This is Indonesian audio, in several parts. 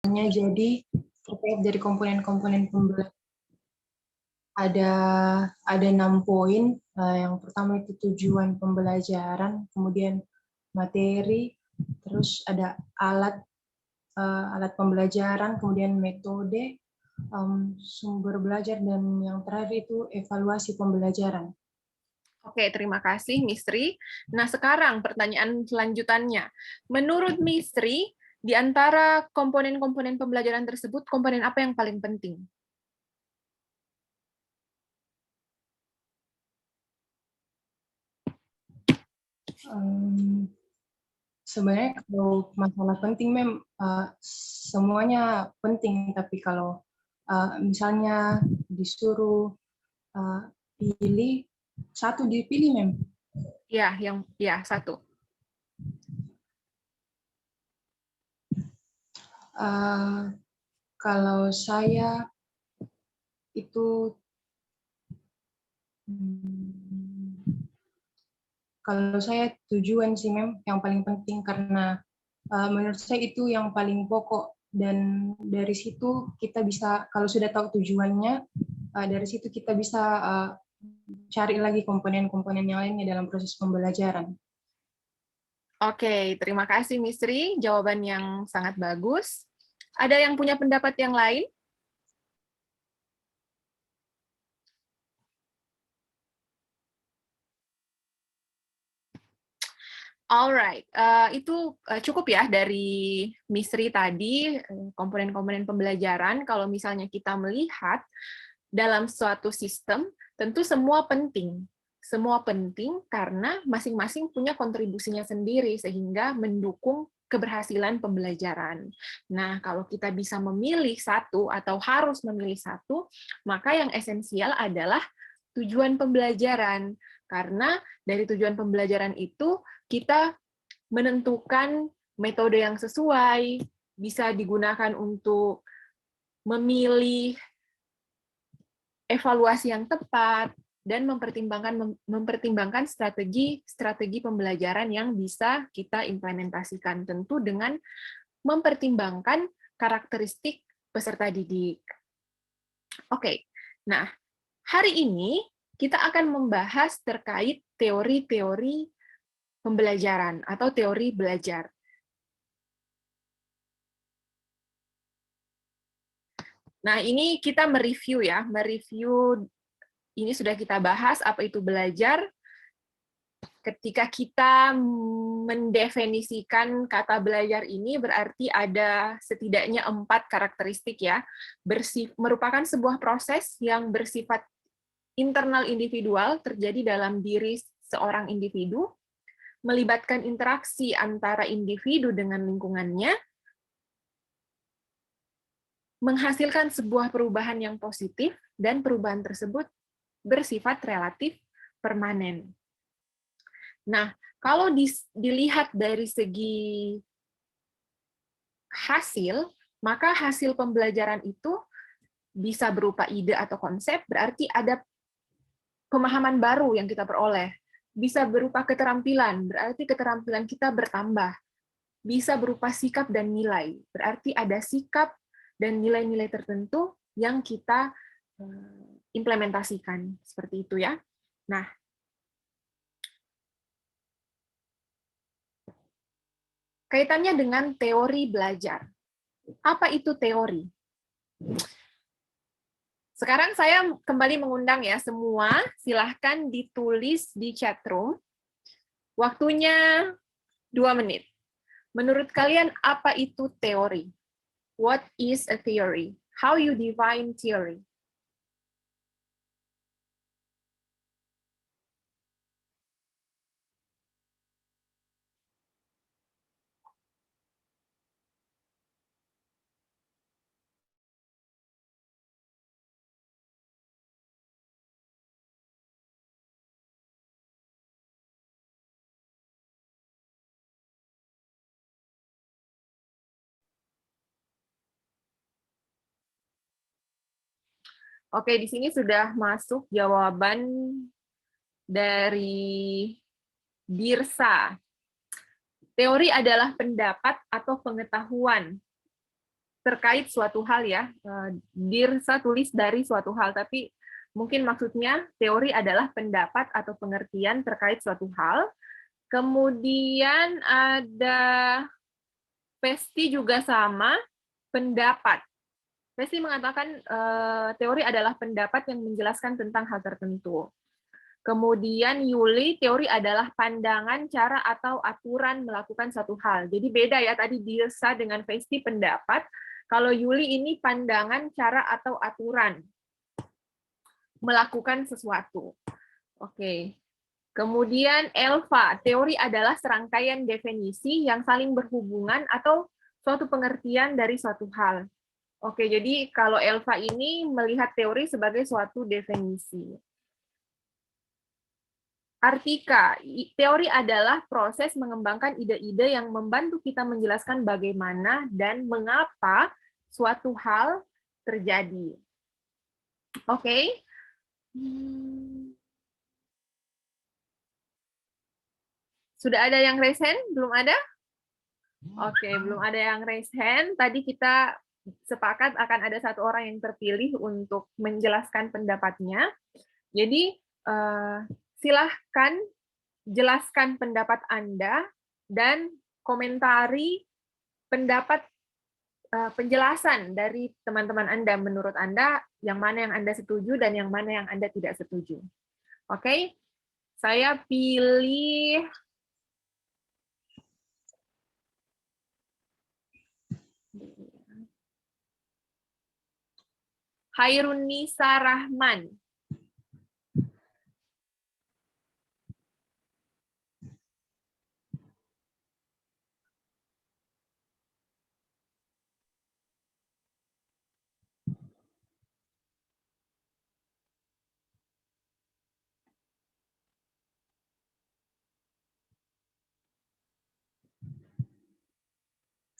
Jadi terkait dari komponen-komponen pembelajaran ada 6 poin. Yang pertama itu tujuan pembelajaran, kemudian materi, terus ada alat pembelajaran, kemudian metode, sumber belajar, dan yang terakhir itu evaluasi pembelajaran. Oke, terima kasih Mistri. Nah, sekarang pertanyaan selanjutannya. Menurut Mistri, di antara komponen-komponen pembelajaran tersebut, komponen apa yang paling penting? Sebenarnya kalau masalah penting, semuanya penting. Tapi kalau misalnya disuruh pilih, satu dipilih, Mem. Ya, satu. Kalau saya itu kalau saya tujuan sih, Mem, yang paling penting, karena menurut saya itu yang paling pokok, dan dari situ kita bisa, kalau sudah tahu tujuannya, dari situ kita bisa cari lagi komponen-komponen yang lainnya dalam proses pembelajaran. Oke, terima kasih Mistri. Jawaban yang sangat bagus. Ada yang punya pendapat yang lain? Alright, itu cukup ya dari Mistri tadi, komponen-komponen pembelajaran. Kalau misalnya kita melihat dalam suatu sistem, tentu semua penting. Semua penting karena masing-masing punya kontribusinya sendiri, sehingga mendukung keberhasilan pembelajaran. Nah, kalau kita bisa memilih satu atau harus memilih satu, maka yang esensial adalah tujuan pembelajaran. Karena dari tujuan pembelajaran itu, kita menentukan metode yang sesuai, bisa digunakan untuk memilih evaluasi yang tepat, dan mempertimbangkan strategi pembelajaran yang bisa kita implementasikan, tentu dengan mempertimbangkan karakteristik peserta didik. Oke, nah hari ini kita akan membahas terkait teori-teori pembelajaran atau teori belajar. Nah, ini kita mereview ya, ini sudah kita bahas apa itu belajar. Ketika kita mendefinisikan kata belajar ini, berarti ada setidaknya 4 karakteristik ya, merupakan sebuah proses yang bersifat internal individual, terjadi dalam diri seorang individu, melibatkan interaksi antara individu dengan lingkungannya, menghasilkan sebuah perubahan yang positif, dan perubahan tersebut bersifat relatif permanen. Nah, kalau dilihat dari segi hasil, maka hasil pembelajaran itu bisa berupa ide atau konsep, berarti ada pemahaman baru yang kita peroleh. Bisa berupa keterampilan, berarti keterampilan kita bertambah. Bisa berupa sikap dan nilai, berarti ada sikap dan nilai-nilai tertentu yang kita implementasikan. Seperti itu ya. Nah, kaitannya dengan teori belajar. Apa itu teori? Sekarang saya kembali mengundang ya semua, silahkan ditulis di chat room. Waktunya 2 menit. Menurut kalian apa itu teori? What is a theory? How you define theory? Oke, di sini sudah masuk jawaban dari Dirsa. Teori adalah pendapat atau pengetahuan terkait suatu hal ya. Dirsa tulis dari suatu hal, tapi mungkin maksudnya teori adalah pendapat atau pengertian terkait suatu hal. Kemudian ada Pesti juga sama, pendapat. Pesti mengatakan teori adalah pendapat yang menjelaskan tentang hal tertentu. Kemudian Yuli, teori adalah pandangan, cara, atau aturan melakukan satu hal. Jadi beda ya, tadi Dirsa dengan Pesti pendapat. Kalau Yuli ini pandangan, cara, atau aturan melakukan sesuatu. Oke. Kemudian Elva, teori adalah serangkaian definisi yang saling berhubungan atau suatu pengertian dari suatu hal. Oke, jadi kalau Elva ini melihat teori sebagai suatu definisi. Artika, teori adalah proses mengembangkan ide-ide yang membantu kita menjelaskan bagaimana dan mengapa suatu hal terjadi. Oke. Sudah ada yang raise hand? Belum ada? Oke, belum ada yang raise hand. Tadi kita sepakat akan ada satu orang yang terpilih untuk menjelaskan pendapatnya. Jadi, silahkan jelaskan pendapat Anda dan komentari pendapat penjelasan dari teman-teman Anda. Menurut Anda, yang mana yang Anda setuju dan yang mana yang Anda tidak setuju. Oke, saya pilih Hairunisa Rahman.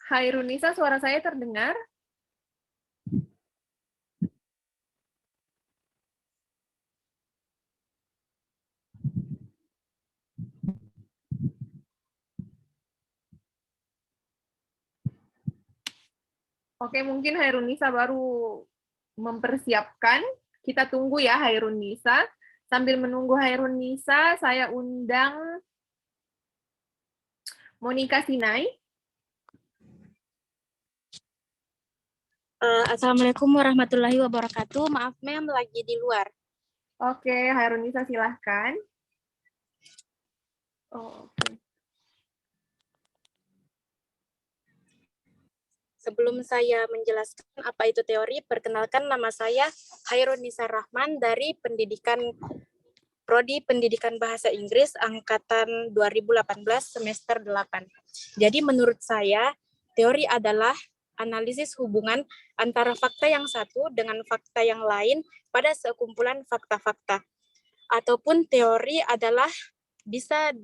Hairunisa, suara saya terdengar? Oke, mungkin Hairunisa baru mempersiapkan. Kita tunggu ya Hairunisa. Sambil menunggu Hairunisa, saya undang Monica Sinai. Assalamualaikum warahmatullahi wabarakatuh. Maaf, Mem, lagi di luar. Oke, Hairunisa silahkan. Oh, oke. Sebelum saya menjelaskan apa itu teori, perkenalkan nama saya Hairunisa Rahman dari Prodi Pendidikan Bahasa Inggris Angkatan 2018 semester 8. Jadi menurut saya, teori adalah analisis hubungan antara fakta yang satu dengan fakta yang lain pada sekumpulan fakta-fakta. Ataupun teori adalah bisa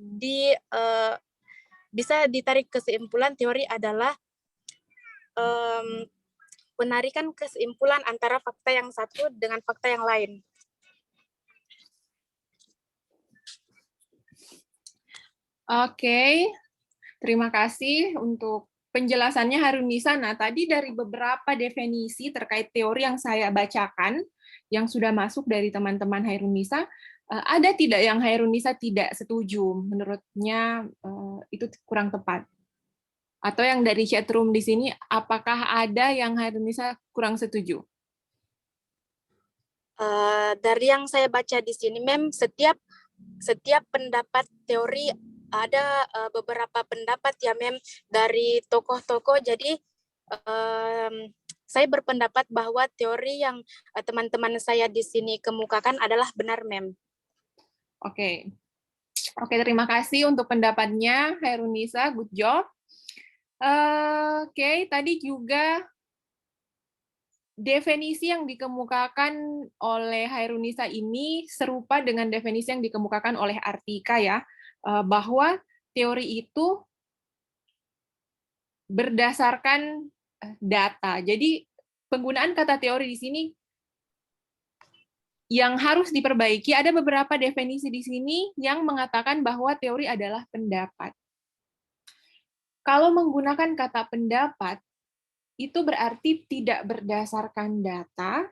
ditarik kesimpulan teori adalah penarikan kesimpulan antara fakta yang satu dengan fakta yang lain. Oke, terima kasih untuk penjelasannya Hairunisa. Nah, tadi dari beberapa definisi terkait teori yang saya bacakan, yang sudah masuk dari teman-teman Hairunisa, ada tidak yang Hairunisa tidak setuju? Menurutnya itu kurang tepat. Atau yang dari chatroom di sini, apakah ada yang Hairunisa kurang setuju? Dari yang saya baca di sini, Mem, setiap pendapat teori ada beberapa pendapat ya, Mem, dari tokoh-tokoh. Jadi saya berpendapat bahwa teori yang teman-teman saya di sini kemukakan adalah benar, Mem. Oke. Oke, terima kasih untuk pendapatnya, Hairunisa. Good job. Oke, tadi juga definisi yang dikemukakan oleh Hairunisa ini serupa dengan definisi yang dikemukakan oleh Artika ya, bahwa teori itu berdasarkan data. Jadi penggunaan kata teori di sini yang harus diperbaiki, ada beberapa definisi di sini yang mengatakan bahwa teori adalah pendapat. Kalau menggunakan kata pendapat, itu berarti tidak berdasarkan data,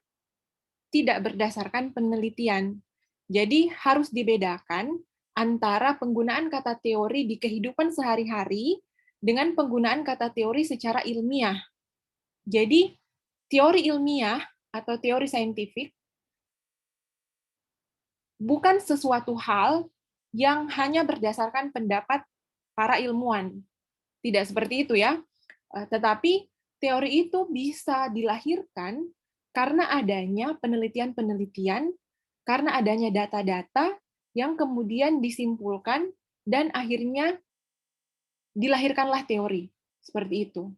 tidak berdasarkan penelitian. Jadi harus dibedakan antara penggunaan kata teori di kehidupan sehari-hari dengan penggunaan kata teori secara ilmiah. Jadi teori ilmiah atau teori saintifik bukan sesuatu hal yang hanya berdasarkan pendapat para ilmuwan. Tidak seperti itu ya. Tetapi teori itu bisa dilahirkan karena adanya penelitian-penelitian, karena adanya data-data yang kemudian disimpulkan dan akhirnya dilahirkanlah teori. Seperti itu.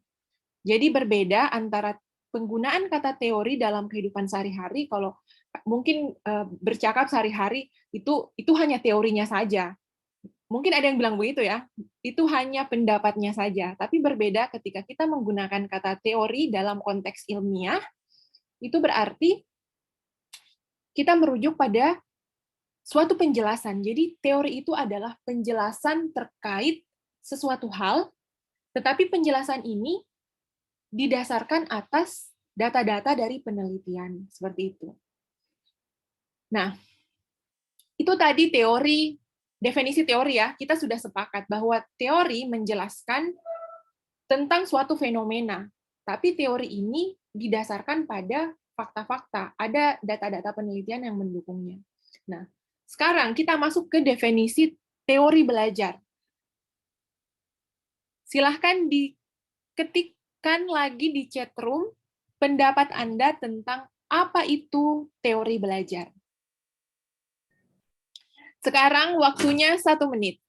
Jadi berbeda antara penggunaan kata teori dalam kehidupan sehari-hari, kalau mungkin bercakap sehari-hari itu hanya teorinya saja. Mungkin ada yang bilang begitu ya, itu hanya pendapatnya saja. Tapi berbeda ketika kita menggunakan kata teori dalam konteks ilmiah, itu berarti kita merujuk pada suatu penjelasan. Jadi teori itu adalah penjelasan terkait sesuatu hal, tetapi penjelasan ini didasarkan atas data-data dari penelitian. Seperti itu. Nah, itu tadi teori, definisi teori ya, kita sudah sepakat bahwa teori menjelaskan tentang suatu fenomena, tapi teori ini didasarkan pada fakta-fakta, ada data-data penelitian yang mendukungnya. Nah, sekarang kita masuk ke definisi teori belajar. Silahkan diketikkan lagi di chat room pendapat Anda tentang apa itu teori belajar. Sekarang waktunya 1 menit.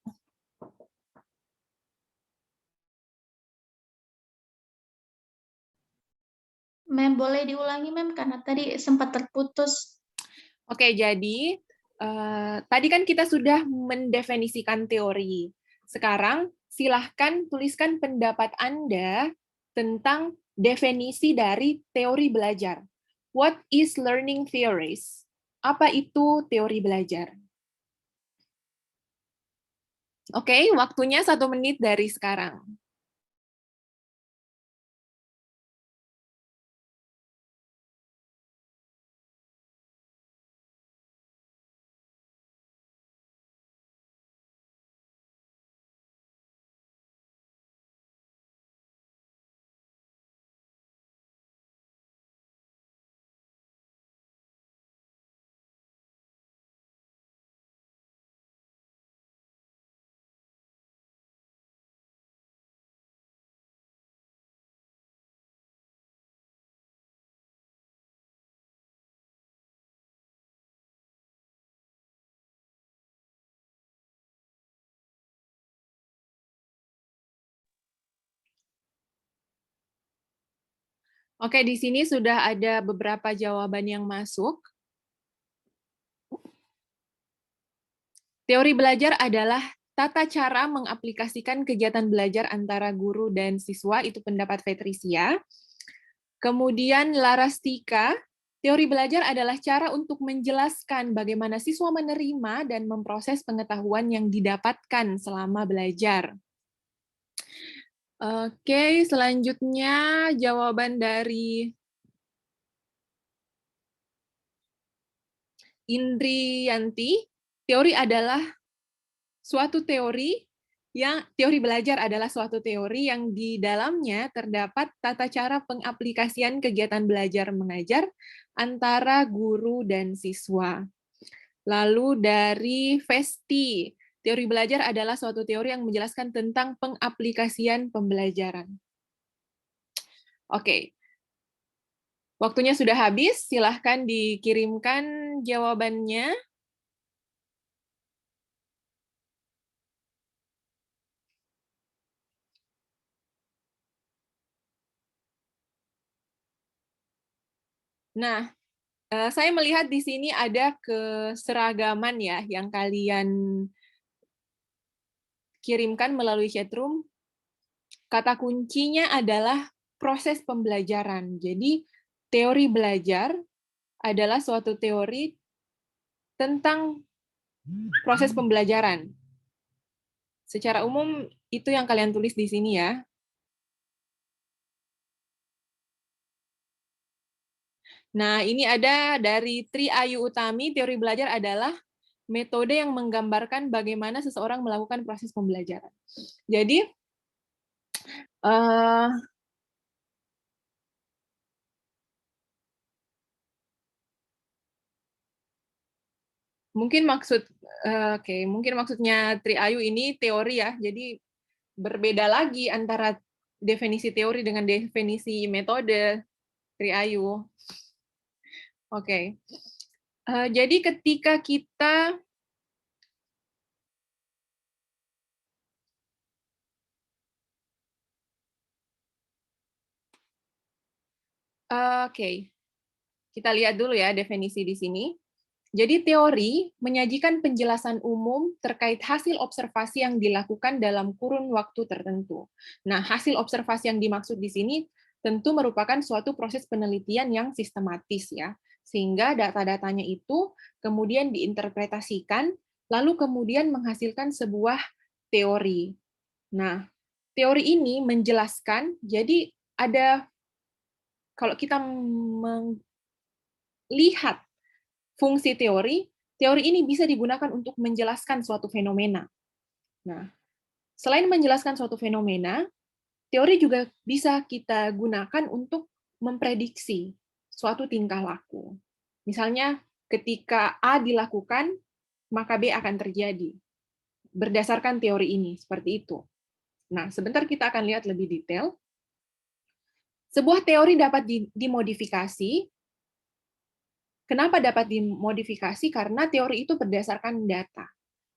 Mem, boleh diulangi, Mem, karena tadi sempat terputus. Oke, jadi tadi kan kita sudah mendefinisikan teori. Sekarang silahkan tuliskan pendapat Anda tentang definisi dari teori belajar. What is learning theories? Apa itu teori belajar? Oke, waktunya 1 menit dari sekarang. Oke, di sini sudah ada beberapa jawaban yang masuk. Teori belajar adalah tata cara mengaplikasikan kegiatan belajar antara guru dan siswa, itu pendapat Patricia. Kemudian Larastika, teori belajar adalah cara untuk menjelaskan bagaimana siswa menerima dan memproses pengetahuan yang didapatkan selama belajar. Oke, selanjutnya jawaban dari Indriyanti, teori belajar adalah suatu teori yang di dalamnya terdapat tata cara pengaplikasian kegiatan belajar mengajar antara guru dan siswa. Lalu dari Vesti, teori belajar adalah suatu teori yang menjelaskan tentang pengaplikasian pembelajaran. Oke. Waktunya sudah habis, silahkan dikirimkan jawabannya. Nah, saya melihat di sini ada keseragaman ya yang kalian kirimkan melalui chatroom. Kata kuncinya adalah proses pembelajaran. Jadi teori belajar adalah suatu teori tentang proses pembelajaran. Secara umum itu yang kalian tulis di sini ya. Nah, ini ada dari Tri Ayu Utami, teori belajar adalah metode yang menggambarkan bagaimana seseorang melakukan proses pembelajaran. Jadi, mungkin mungkin maksudnya Tri Ayu ini teori ya. Jadi berbeda lagi antara definisi teori dengan definisi metode Tri Ayu. Oke. Jadi ketika kita kita lihat dulu ya definisi di sini. Jadi teori menyajikan penjelasan umum terkait hasil observasi yang dilakukan dalam kurun waktu tertentu. Nah, hasil observasi yang dimaksud di sini tentu merupakan suatu proses penelitian yang sistematis ya, sehingga data-datanya itu kemudian diinterpretasikan, lalu kemudian menghasilkan sebuah teori. Nah, teori ini menjelaskan, jadi ada, kalau kita melihat fungsi teori ini bisa digunakan untuk menjelaskan suatu fenomena. Nah, selain menjelaskan suatu fenomena, teori juga bisa kita gunakan untuk memprediksi suatu tingkah laku. Misalnya, ketika A dilakukan, maka B akan terjadi. Berdasarkan teori ini, seperti itu. Nah, sebentar kita akan lihat lebih detail. Sebuah teori dapat dimodifikasi. Kenapa dapat dimodifikasi? Karena teori itu berdasarkan data.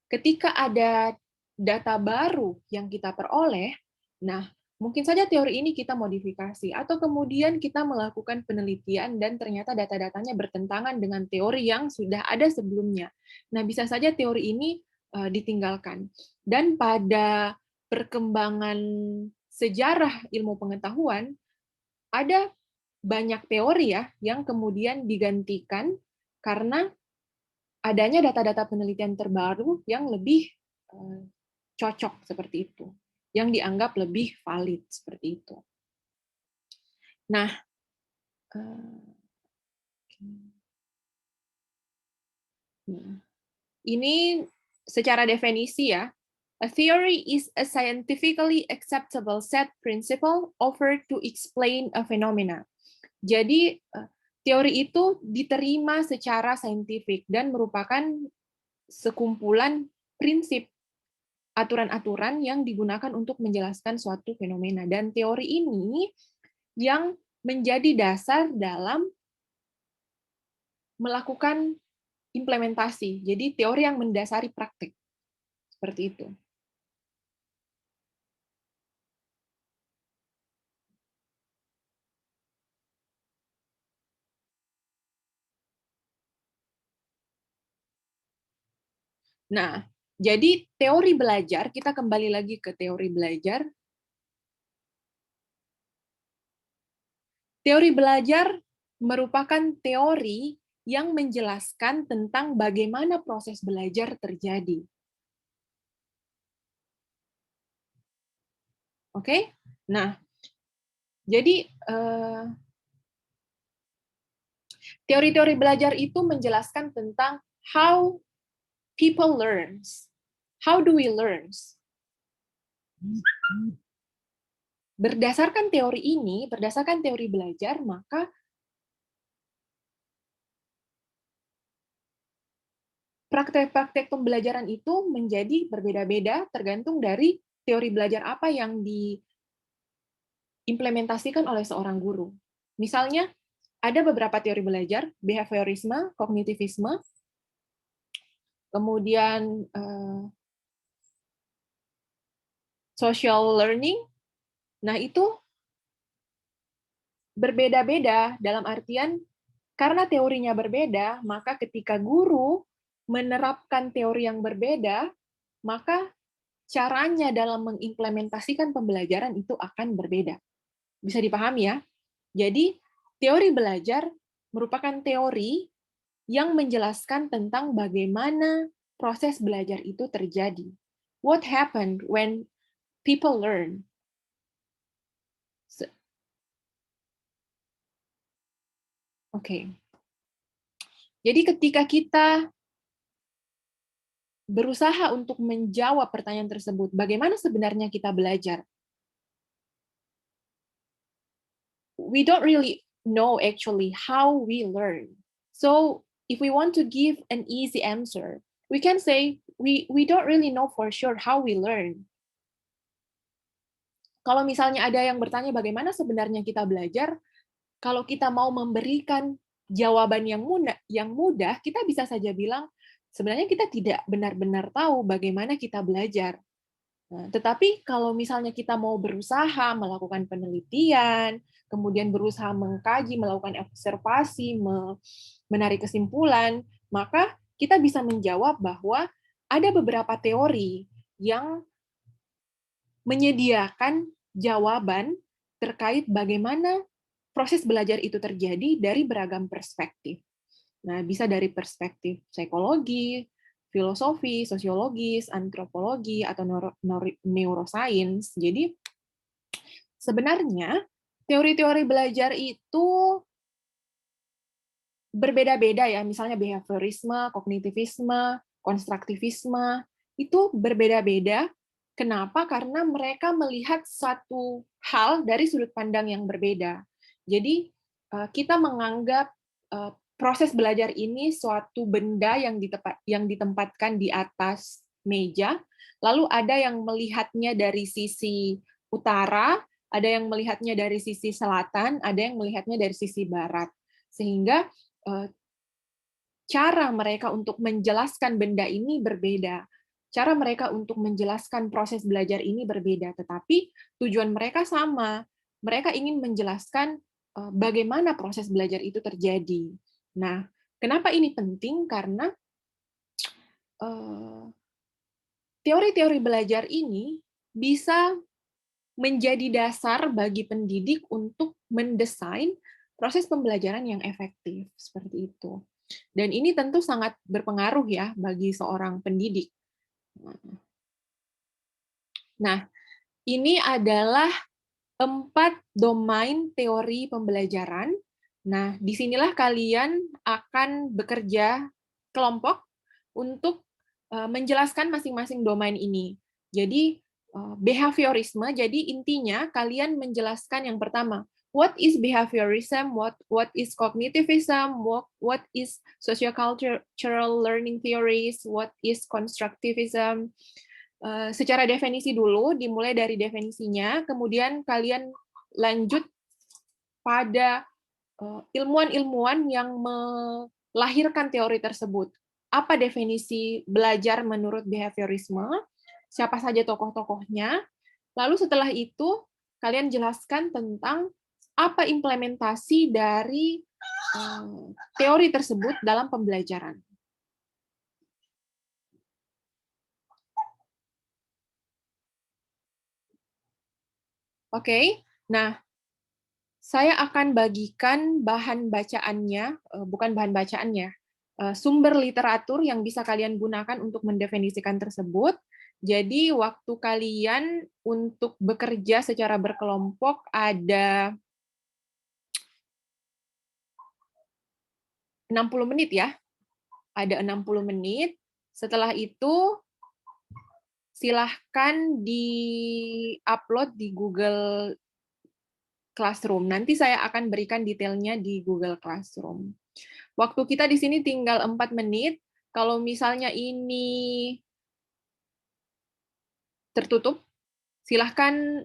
Ketika ada data baru yang kita peroleh, nah, mungkin saja teori ini kita modifikasi, atau kemudian kita melakukan penelitian dan ternyata data-datanya bertentangan dengan teori yang sudah ada sebelumnya. Nah, bisa saja teori ini ditinggalkan. Dan pada perkembangan sejarah ilmu pengetahuan, ada banyak teori ya yang kemudian digantikan karena adanya data-data penelitian terbaru yang lebih cocok seperti itu, yang dianggap lebih valid seperti itu. Nah, ini secara definisi ya. A theory is a scientifically acceptable set principle offered to explain a phenomena. Jadi, teori itu diterima secara saintifik dan merupakan sekumpulan prinsip aturan-aturan yang digunakan untuk menjelaskan suatu fenomena. Dan teori ini yang menjadi dasar dalam melakukan implementasi. Jadi teori yang mendasari praktik. Seperti itu. Nah, jadi teori belajar, kita kembali lagi ke teori belajar. Teori belajar merupakan teori yang menjelaskan tentang bagaimana proses belajar terjadi. Oke? Nah, jadi teori-teori belajar itu menjelaskan tentang how people learns. How do we learn? Berdasarkan teori ini, berdasarkan teori belajar, maka praktek-praktek pembelajaran itu menjadi berbeda-beda tergantung dari teori belajar apa yang diimplementasikan oleh seorang guru. Misalnya, ada beberapa teori belajar, behaviorisme, kognitivisme, kemudian social learning. Nah, itu berbeda-beda dalam artian karena teorinya berbeda, maka ketika guru menerapkan teori yang berbeda, maka caranya dalam mengimplementasikan pembelajaran itu akan berbeda. Bisa dipahami ya? Jadi, teori belajar merupakan teori yang menjelaskan tentang bagaimana proses belajar itu terjadi. What happened when people learn? Oke. Jadi ketika kita berusaha untuk menjawab pertanyaan tersebut, bagaimana sebenarnya kita belajar? We don't really know actually how we learn. So if we want to give an easy answer, we can say we don't really know for sure how we learn. Kalau misalnya ada yang bertanya bagaimana sebenarnya kita belajar, kalau kita mau memberikan jawaban yang mudah, kita bisa saja bilang sebenarnya kita tidak benar-benar tahu bagaimana kita belajar. Nah, tetapi kalau misalnya kita mau berusaha melakukan penelitian, kemudian berusaha mengkaji, melakukan observasi, menarik kesimpulan, maka kita bisa menjawab bahwa ada beberapa teori yang menyediakan jawaban terkait bagaimana proses belajar itu terjadi dari beragam perspektif. Nah, bisa dari perspektif psikologi, filosofi, sosiologis, antropologi, atau neuroscience. Jadi, sebenarnya teori-teori belajar itu berbeda-beda ya, misalnya behaviorisme, kognitivisme, konstruktivisme, itu berbeda-beda. Kenapa? Karena mereka melihat satu hal dari sudut pandang yang berbeda. Jadi, kita menganggap proses belajar ini suatu benda yang ditempatkan di atas meja, lalu ada yang melihatnya dari sisi utara, ada yang melihatnya dari sisi selatan, ada yang melihatnya dari sisi barat. Sehingga cara mereka untuk menjelaskan benda ini berbeda. Cara mereka untuk menjelaskan proses belajar ini berbeda, tetapi tujuan mereka sama. Mereka ingin menjelaskan bagaimana proses belajar itu terjadi. Nah, kenapa ini penting? Karena teori-teori belajar ini bisa menjadi dasar bagi pendidik untuk mendesain proses pembelajaran yang efektif, seperti itu. Dan ini tentu sangat berpengaruh ya bagi seorang pendidik. Nah, ini adalah 4 domain teori pembelajaran. Nah, disinilah kalian akan bekerja kelompok untuk menjelaskan masing-masing domain ini. Jadi, behaviorisme, jadi intinya kalian menjelaskan yang pertama, what is behaviorism, what is cognitivism, what is sociocultural learning theories, what is constructivism. Secara definisi dulu, dimulai dari definisinya, kemudian kalian lanjut pada ilmuwan-ilmuwan yang melahirkan teori tersebut. Apa definisi belajar menurut behaviorisme? Siapa saja tokoh-tokohnya? Lalu setelah itu, kalian jelaskan tentang apa implementasi dari teori tersebut dalam pembelajaran. Oke, nah saya akan bagikan bahan bacaannya, bukan bahan bacaannya, sumber literatur yang bisa kalian gunakan untuk mendefinisikan tersebut. Jadi waktu kalian untuk bekerja secara berkelompok ada 60 menit ya. Ada 60 menit. Setelah itu silahkan di-upload di Google Classroom. Nanti saya akan berikan detailnya di Google Classroom. Waktu kita di sini tinggal 4 menit. Kalau misalnya ini tertutup, silahkan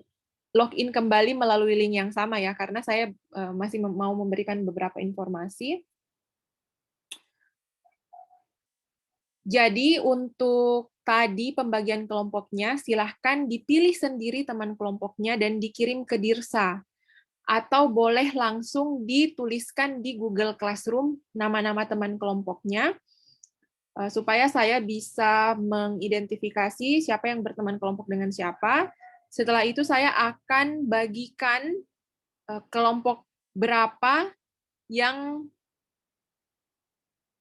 login kembali melalui link yang sama ya, karena saya masih mau memberikan beberapa informasi. Jadi untuk tadi pembagian kelompoknya, silahkan dipilih sendiri teman kelompoknya dan dikirim ke Dirsa. Atau boleh langsung dituliskan di Google Classroom nama-nama teman kelompoknya, supaya saya bisa mengidentifikasi siapa yang berteman kelompok dengan siapa. Setelah itu saya akan bagikan kelompok berapa yang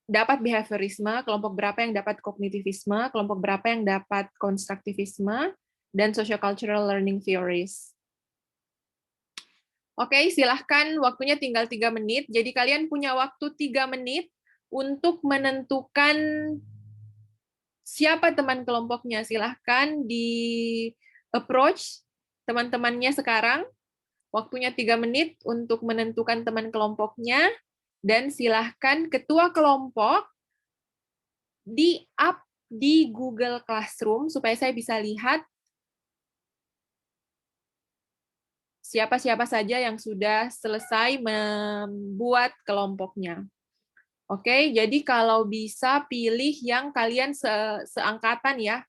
dapat behaviorisme, kelompok berapa yang dapat kognitivisme, kelompok berapa yang dapat konstruktivisme, dan sociocultural learning theories. Oke, silahkan, waktunya tinggal 3 menit. Jadi kalian punya waktu 3 menit untuk menentukan siapa teman kelompoknya. Silahkan di approach teman-temannya sekarang. Waktunya 3 menit untuk menentukan teman kelompoknya. Dan silahkan ketua kelompok di-up di Google Classroom supaya saya bisa lihat siapa-siapa saja yang sudah selesai membuat kelompoknya. Oke, jadi kalau bisa pilih yang kalian seangkatan ya,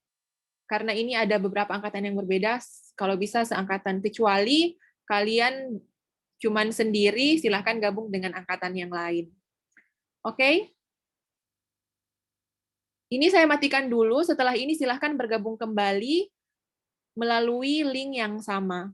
karena ini ada beberapa angkatan yang berbeda, kalau bisa seangkatan, kecuali kalian cuman sendiri, silahkan gabung dengan angkatan yang lain. Oke? Ini saya matikan dulu, setelah ini silahkan bergabung kembali melalui link yang sama.